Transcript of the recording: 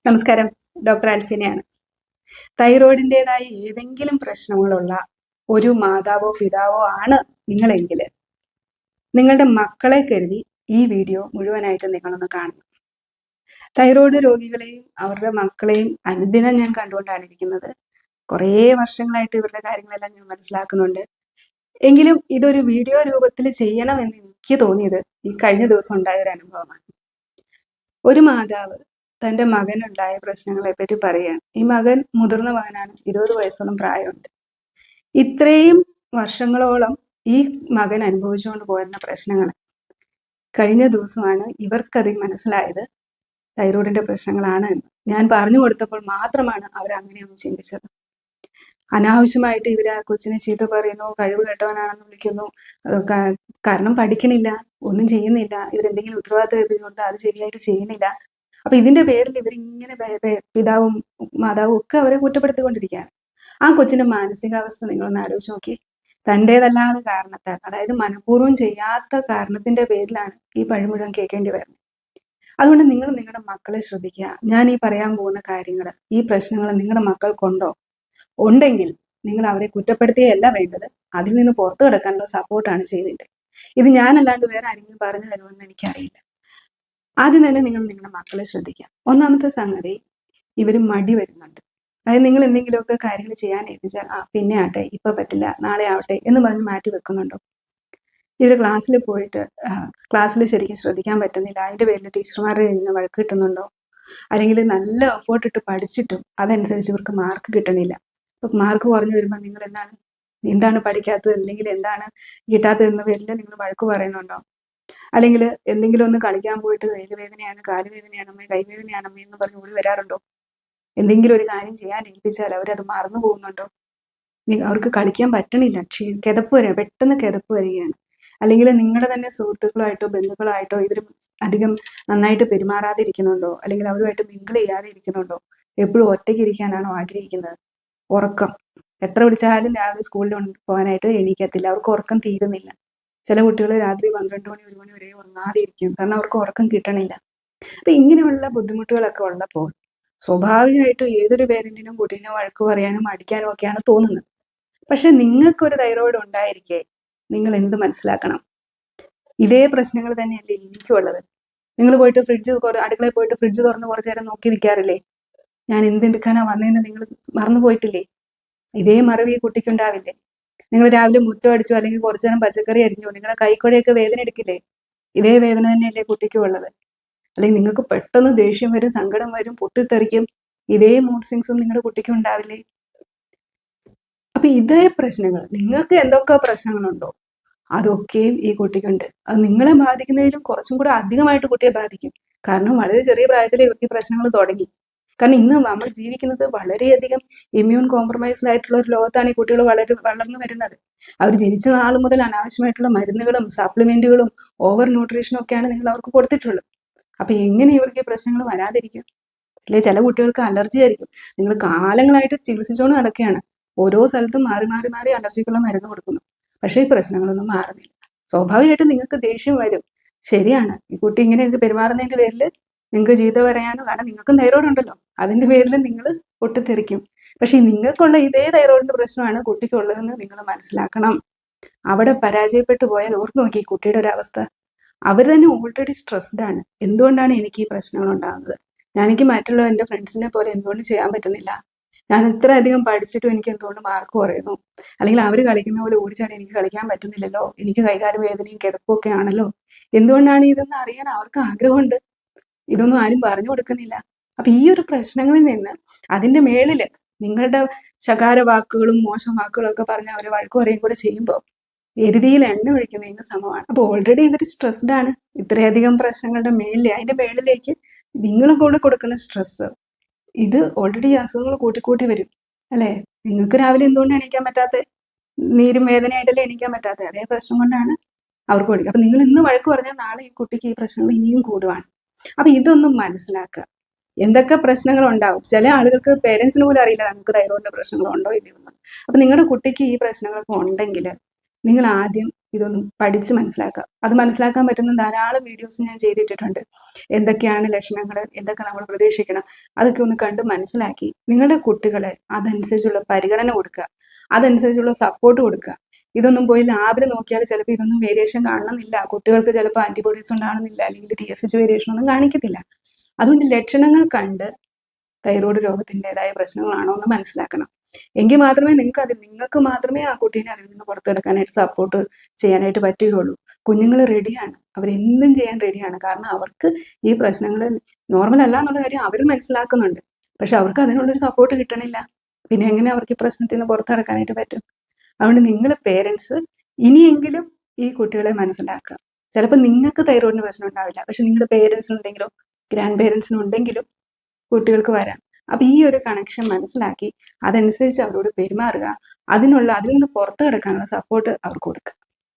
നമസ്കാരം, ഡോക്ടർ അൽഫിനയാണ്. തൈറോയിഡിൻ്റെതായ ഏതെങ്കിലും പ്രശ്നങ്ങളുള്ള ഒരു മാതാവോ പിതാവോ ആണ് നിങ്ങളെങ്കിൽ നിങ്ങളുടെ മക്കളെ കരുതി ഈ വീഡിയോ മുഴുവനായിട്ട് നിങ്ങളൊന്ന് കാണണം. തൈറോയിഡ് രോഗികളെയും അവരുടെ മക്കളെയും അനുദിനം ഞാൻ കണ്ടുകൊണ്ടാണ് ഇരിക്കുന്നത്. കുറേ വർഷങ്ങളായിട്ട് ഇവരുടെ കാര്യങ്ങളെല്ലാം ഞാൻ മനസ്സിലാക്കുന്നുണ്ട്. എങ്കിലും ഇതൊരു വീഡിയോ രൂപത്തിൽ ചെയ്യണമെന്ന് എനിക്ക് തോന്നിയത് ഈ കഴിഞ്ഞ ദിവസം ഉണ്ടായ ഒരു അനുഭവമാണ്. ഒരു മാതാവ് തൻ്റെ മകനുണ്ടായ പ്രശ്നങ്ങളെ പറ്റി പറയുകയാണ്. ഈ മകൻ മുതിർന്ന മകനാണ്, 20 വയസ്സോളം പ്രായമുണ്ട്. ഇത്രയും വർഷങ്ങളോളം ഈ മകൻ അനുഭവിച്ചുകൊണ്ട് പോരുന്ന പ്രശ്നങ്ങൾ കഴിഞ്ഞ ദിവസമാണ് ഇവർക്കത് മനസ്സിലായത് തൈറോയിഡിന്റെ പ്രശ്നങ്ങളാണ് എന്ന്. ഞാൻ പറഞ്ഞു കൊടുത്തപ്പോൾ മാത്രമാണ് അവർ അങ്ങനെയൊന്ന് ചിന്തിച്ചത്. അനാവശ്യമായിട്ട് ഇവർ ആ കൊച്ചിനെ ചീത്ത പറയുന്നു, കഴിവ് കെട്ടവനാണെന്ന് വിളിക്കുന്നു. കാരണം പഠിക്കണില്ല, ഒന്നും ചെയ്യുന്നില്ല, ഇവരെന്തെങ്കിലും ഉത്തരവാദിത്തം ഏൽപ്പിച്ചുകൊണ്ട് അത് ശരിയായിട്ട് ചെയ്യുന്നില്ല. അപ്പൊ ഇതിന്റെ പേരിൽ ഇവരിങ്ങനെ പിതാവും മാതാവും ഒക്കെ അവരെ കുറ്റപ്പെടുത്തിക്കൊണ്ടിരിക്കുകയാണ്. ആ കൊച്ചിന്റെ മാനസികാവസ്ഥ നിങ്ങളൊന്ന് ആലോചിച്ച് നോക്കി. തൻ്റേതല്ലാത്ത കാരണത്താൽ, അതായത് മനഃപൂർവ്വം ചെയ്യാത്ത കാരണത്തിന്റെ പേരിലാണ് ഈ പഴി മുഴുവൻ കേൾക്കേണ്ടി വരുന്നത്. അതുകൊണ്ട് നിങ്ങൾ നിങ്ങളുടെ മക്കളെ ശ്രദ്ധിക്കുക. ഞാൻ ഈ പറയാൻ പോകുന്ന കാര്യങ്ങൾ, ഈ പ്രശ്നങ്ങൾ നിങ്ങളുടെ മക്കൾക്കുണ്ടോ? ഉണ്ടെങ്കിൽ നിങ്ങൾ അവരെ കുറ്റപ്പെടുത്തുകയല്ല വേണ്ടത്, അതിൽ നിന്ന് പുറത്തു കിടക്കാനുള്ള സപ്പോർട്ടാണ് ചെയ്തിട്ട്. ഇത് ഞാനല്ലാണ്ട് വേറെ ആരെങ്കിലും പറഞ്ഞു തരുമെന്ന് എനിക്കറിയില്ല. ആദ്യം തന്നെ നിങ്ങൾ നിങ്ങളുടെ മക്കളെ ശ്രദ്ധിക്കുക. ഒന്നാമത്തെ സംഗതി, ഇവർ മടി വരുന്നുണ്ട്. അതായത് നിങ്ങൾ എന്തെങ്കിലുമൊക്കെ കാര്യങ്ങൾ ചെയ്യാൻ ഏൽപ്പിച്ചാൽ പിന്നെ ആട്ടെ, ഇപ്പൊ പറ്റില്ല, നാളെ ആവട്ടെ എന്ന് പറഞ്ഞ് മാറ്റി വെക്കുന്നുണ്ടോ? ഇവർ ക്ലാസ്സിൽ പോയിട്ട് ക്ലാസ്സിൽ ശരിക്കും ശ്രദ്ധിക്കാൻ പറ്റുന്നില്ല, അതിന്റെ പേരിൽ ടീച്ചർമാരുടെ നിന്ന് വഴക്ക് കിട്ടുന്നുണ്ടോ? അല്ലെങ്കിൽ നല്ല എഫേർട്ട് ഇട്ട് പഠിച്ചിട്ടും അതനുസരിച്ച് ഇവർക്ക് മാർക്ക് കിട്ടണില്ല. അപ്പൊ മാർക്ക് കുറഞ്ഞു വരുമ്പോൾ നിങ്ങൾ എന്താണ് പഠിക്കാത്തത്, അല്ലെങ്കിൽ എന്താണ് കിട്ടാത്തതെന്ന പേരിൽ നിങ്ങൾ വഴക്ക് പറയുന്നുണ്ടോ? അല്ലെങ്കിൽ എന്തെങ്കിലും ഒന്ന് കളിക്കാൻ പോയിട്ട് വേദനയാണ്, കാലുവേദനയാണമ്മേ, കൈവേദനയാണമ്മേ എന്ന് പറഞ്ഞ് ഓടി വരാറുണ്ടോ? എന്തെങ്കിലും ഒരു കാര്യം ചെയ്യാൻ ഏൽപ്പിച്ചാൽ അവരത് മറന്നു പോകുന്നുണ്ടോ? അവർക്ക് കളിക്കാൻ പറ്റണില്ല, കിതപ്പ് വരിക, പെട്ടെന്ന് കിതപ്പ് വരികയാണ്. അല്ലെങ്കിൽ നിങ്ങളുടെ തന്നെ സുഹൃത്തുക്കളായിട്ടോ ബന്ധുക്കളായിട്ടോ ഇവർ അധികം നന്നായിട്ട് പെരുമാറാതെ ഇരിക്കുന്നുണ്ടോ? അല്ലെങ്കിൽ അവരുമായിട്ട് മിങ്കിൾ ചെയ്യാതെ ഇരിക്കുന്നുണ്ടോ? എപ്പോഴും ഒറ്റയ്ക്ക് ഇരിക്കാനാണോ ആഗ്രഹിക്കുന്നത്? ഉറക്കം, എത്ര വിളിച്ചാലും രാവിലെ സ്കൂളിൽ പോകാനായിട്ട് എണീക്കത്തില്ല, അവർക്ക് ഉറക്കം തീരുന്നില്ല. ചില കുട്ടികൾ രാത്രി 12 മണി 1 മണി വരെ ഉറങ്ങാതെ ഇരിക്കും, കാരണം അവർക്ക് ഉറക്കം കിട്ടണില്ല. അപ്പൊ ഇങ്ങനെയുള്ള ബുദ്ധിമുട്ടുകളൊക്കെ ഉള്ളപ്പോൾ സ്വാഭാവികമായിട്ടും ഏതൊരു പേരന്റിനും കുട്ടീനെ വഴക്ക് പറയാനും അടിക്കാനും ഒക്കെയാണ് തോന്നുന്നത്. പക്ഷെ നിങ്ങൾക്കൊരു തൈറോയിഡ് ഉണ്ടായിരിക്കെ നിങ്ങൾ എന്ത് മനസ്സിലാക്കണം? ഇതേ പ്രശ്നങ്ങൾ തന്നെയല്ലേ എനിക്കുള്ളത്. നിങ്ങൾ പോയിട്ട് അടുക്കളയിൽ പോയിട്ട് ഫ്രിഡ്ജ് തുറന്ന് കുറച്ചു നേരം നോക്കി നിൽക്കാറില്ലേ? ഞാൻ എന്തെടുക്കാനാ വന്നതെന്ന് നിങ്ങൾ മറന്നു പോയിട്ടില്ലേ? ഇതേ മറവി ഈ കുട്ടിക്കുണ്ടാവില്ലേ? നിങ്ങൾ രാവിലെ മുറ്റം അടിച്ചു, അല്ലെങ്കിൽ കുറച്ചു നേരം പച്ചക്കറി അരിഞ്ഞു, നിങ്ങളുടെ കൈക്കുഴയൊക്കെ വേദന എടുക്കില്ലേ? ഇതേ വേദന തന്നെയല്ലേ കുട്ടിക്കും ഉള്ളത്? അല്ലെങ്കിൽ നിങ്ങൾക്ക് പെട്ടെന്ന് ദേഷ്യം വരും, സങ്കടം വരും, പൊട്ടിത്തെറിക്കും, ഇതേ മൂഡ് സ്വിങ്സും നിങ്ങളുടെ കുട്ടിക്കും ഉണ്ടാവില്ലേ? അപ്പൊ ഇതേ പ്രശ്നങ്ങൾ, നിങ്ങൾക്ക് എന്തൊക്കെ പ്രശ്നങ്ങളുണ്ടോ അതൊക്കെയും ഈ കുട്ടിക്കുണ്ട്. അത് നിങ്ങളെ ബാധിക്കുന്നതിലും കുറച്ചും കൂടെ അധികമായിട്ട് കുട്ടിയെ ബാധിക്കും. കാരണം വളരെ ചെറിയ പ്രായത്തിൽ ഇവർക്ക് ഈ പ്രശ്നങ്ങൾ തുടങ്ങി. കാരണം ഇന്ന് നമ്മൾ ജീവിക്കുന്നത് വളരെയധികം ഇമ്മ്യൂൺ കോംപ്രമൈസ്ഡ് ആയിട്ടുള്ള ഒരു ലോകത്താണ് ഈ കുട്ടികൾ വളർന്നു വരുന്നത്. അവർ ജനിച്ച നാൾ മുതൽ അനാവശ്യമായിട്ടുള്ള മരുന്നുകളും സപ്ലിമെന്റുകളും ഓവർ ന്യൂട്രീഷനും ഒക്കെയാണ് നിങ്ങൾ അവർക്ക് കൊടുത്തിട്ടുള്ളത്. അപ്പൊ എങ്ങനെ ഇവർക്ക് ഈ പ്രശ്നങ്ങൾ വരാതിരിക്കും? അല്ലെ, ചില കുട്ടികൾക്ക് അലർജി ആയിരിക്കും. നിങ്ങൾ കാലങ്ങളായിട്ട് ചികിത്സിച്ചുകൊണ്ട് നടക്കുകയാണ്, ഓരോ സ്ഥലത്തും മാറി മാറി മാറി അലർജിക്കുള്ള മരുന്ന് കൊടുക്കുന്നു, പക്ഷേ ഈ പ്രശ്നങ്ങളൊന്നും മാറുന്നില്ല. സ്വാഭാവികമായിട്ടും നിങ്ങൾക്ക് ദേഷ്യം വരും. ശരിയാണ്, ഈ കുട്ടി ഇങ്ങനെയൊക്കെ പെരുമാറുന്നതിന്റെ പേരിൽ നിങ്ങൾക്ക് ചീത്ത പറയാനോ, കാരണം നിങ്ങൾക്കും തൈറോയിഡ് ഉണ്ടല്ലോ, അതിന്റെ പേരിൽ നിങ്ങൾ പൊട്ടിത്തെറിക്കും. പക്ഷെ നിങ്ങൾക്കുള്ള ഇതേ തൈറോയിഡിന്റെ പ്രശ്നമാണ് കുട്ടിക്കുള്ളതെന്ന് നിങ്ങൾ മനസ്സിലാക്കണം. അവിടെ പരാജയപ്പെട്ടു പോയാൽ ഓർത്ത് നോക്കി കുട്ടിയുടെ ഒരു അവസ്ഥ. അവർ തന്നെ ഓൾറെഡി സ്ട്രെസ്ഡ് ആണ്. എന്തുകൊണ്ടാണ് എനിക്ക് ഈ പ്രശ്നങ്ങൾ ഉണ്ടാകുന്നത്? എനിക്ക് മറ്റുള്ള എൻ്റെ ഫ്രണ്ട്സിനെ പോലെ എന്തുകൊണ്ട് ചെയ്യാൻ പറ്റുന്നില്ല? ഞാൻ ഇത്ര അധികം പഠിച്ചിട്ടും എനിക്ക് എന്തുകൊണ്ട് മാർക്ക് കുറയുന്നു? അല്ലെങ്കിൽ അവർ കളിക്കുന്ന പോലെ ഓടിച്ചാടി എനിക്ക് കളിക്കാൻ പറ്റുന്നില്ലല്ലോ, എനിക്ക് കൈകാലും വേദനയും കിടപ്പും ഒക്കെ ആണല്ലോ. എന്തുകൊണ്ടാണ് ഇതെന്ന് അറിയാൻ അവർക്ക് ആഗ്രഹമുണ്ട്. ഇതൊന്നും ആരും പറഞ്ഞു കൊടുക്കുന്നില്ല. അപ്പൊ ഈ ഒരു പ്രശ്നങ്ങളിൽ നിന്ന് അതിന്റെ മേളില് നിങ്ങളുടെ ശകാര വാക്കുകളും മോശം വാക്കുകളും ഒക്കെ പറഞ്ഞ് അവരെ വഴക്ക് പറയും കൂടെ ചെയ്യുമ്പോൾ എരുതിയിൽ എണ്ണ ഒഴിക്കുന്നതിന് സമമാണ്. അപ്പൊ ഓൾറെഡി ഇവർ സ്ട്രെസ്ഡ് ആണ്. ഇത്രയധികം പ്രശ്നങ്ങളുടെ മേളിൽ അതിന്റെ മേളിലേക്ക് നിങ്ങളും കൂടെ കൊടുക്കുന്ന സ്ട്രെസ്, ഇത് ഓൾറെഡി അസുഖങ്ങൾ കൂട്ടിക്കൂട്ടി വരും അല്ലേ? നിങ്ങൾക്ക് രാവിലെ എന്തുകൊണ്ട് എണീക്കാൻ പറ്റാത്ത, നീരും വേദനയായിട്ടല്ലേ എണീക്കാൻ പറ്റാത്ത? അതേ പ്രശ്നം കൊണ്ടാണ് അവർക്ക് കൊടുക്കുക. അപ്പൊ നിങ്ങൾ ഇന്ന് വഴക്ക് പറഞ്ഞാൽ നാളെ ഈ കുട്ടിക്ക് ഈ പ്രശ്നങ്ങൾ ഇനിയും കൂടുവാണ്. അപ്പൊ ഇതൊന്നും മനസ്സിലാക്കുക. എന്തൊക്കെ പ്രശ്നങ്ങൾ ഉണ്ടാവും, ചില ആളുകൾക്ക് പേരൻസിന് പോലും അറിയില്ല നമുക്ക് തൈറോയിഡിന്റെ പ്രശ്നങ്ങൾ ഉണ്ടോ ഇല്ലയോ. അപ്പൊ നിങ്ങളുടെ കുട്ടിക്ക് ഈ പ്രശ്നങ്ങളൊക്കെ ഉണ്ടെങ്കിൽ നിങ്ങൾ ആദ്യം ഇതൊന്നും പഠിച്ച് മനസ്സിലാക്കുക. അത് മനസ്സിലാക്കാൻ പറ്റുന്ന ധാരാളം വീഡിയോസ് ഞാൻ ചെയ്തിട്ടിട്ടുണ്ട്. എന്തൊക്കെയാണ് ലക്ഷണങ്ങൾ, എന്തൊക്കെ നമ്മൾ പ്രതീക്ഷിക്കണം, അതൊക്കെ ഒന്ന് കണ്ട് മനസ്സിലാക്കി നിങ്ങളുടെ കുട്ടികളെ അതനുസരിച്ചുള്ള പരിഗണന കൊടുക്കുക, അതനുസരിച്ചുള്ള സപ്പോർട്ട് കൊടുക്കുക. ഇതൊന്നും പോയി ലാബിൽ നോക്കിയാൽ ചിലപ്പോൾ ഇതൊന്നും വേരിയേഷൻ കാണണമെന്നില്ല. കുട്ടികൾക്ക് ചിലപ്പോൾ ആന്റിബോഡീസ് ഉണ്ടാകണമെന്നില്ല, അല്ലെങ്കിൽ TSH വേരിയേഷൻ ഒന്നും കാണിക്കത്തില്ല. അതുകൊണ്ട് ലക്ഷണങ്ങൾ കണ്ട് തൈറോയ്ഡ് രോഗത്തിൻ്റെതായ പ്രശ്നങ്ങളാണോ എന്ന് മനസ്സിലാക്കണം. എങ്കിൽ മാത്രമേ നിങ്ങൾക്ക് മാത്രമേ ആ കുട്ടീനെ അതിൽ നിന്ന് പുറത്തു കിടക്കാനായിട്ട് സപ്പോർട്ട് ചെയ്യാനായിട്ട് പറ്റുകയുള്ളൂ. കുഞ്ഞുങ്ങൾ റെഡിയാണ്, അവരെന്തും ചെയ്യാൻ റെഡിയാണ്. കാരണം അവർക്ക് ഈ പ്രശ്നങ്ങൾ നോർമൽ അല്ല എന്നുള്ള കാര്യം അവർ മനസ്സിലാക്കുന്നുണ്ട്. പക്ഷെ അവർക്ക് അതിനുള്ളൊരു സപ്പോർട്ട് കിട്ടണില്ല. പിന്നെ എങ്ങനെ അവർക്ക് ഈ പ്രശ്നത്തിൽ നിന്ന് പുറത്തു കിടക്കാനായിട്ട് പറ്റും? അതുകൊണ്ട് നിങ്ങൾ പേരൻസ് ഇനിയെങ്കിലും ഈ കുട്ടികളെ മനസ്സിലാക്കുക. ചിലപ്പോൾ നിങ്ങൾക്ക് തൈറോയിഡിന് പ്രശ്നം ഉണ്ടാവില്ല, പക്ഷെ നിങ്ങളുടെ പേരൻസിനുണ്ടെങ്കിലോ ഗ്രാൻഡ് പേരൻസിനുണ്ടെങ്കിലും കുട്ടികൾക്ക് വരാം. അപ്പൊ ഈ ഒരു കണക്ഷൻ മനസ്സിലാക്കി അതനുസരിച്ച് അവരോട് പെരുമാറുക, അതിൽ നിന്ന് പുറത്തു കിടക്കാനുള്ള സപ്പോർട്ട് അവർക്ക് കൊടുക്കുക.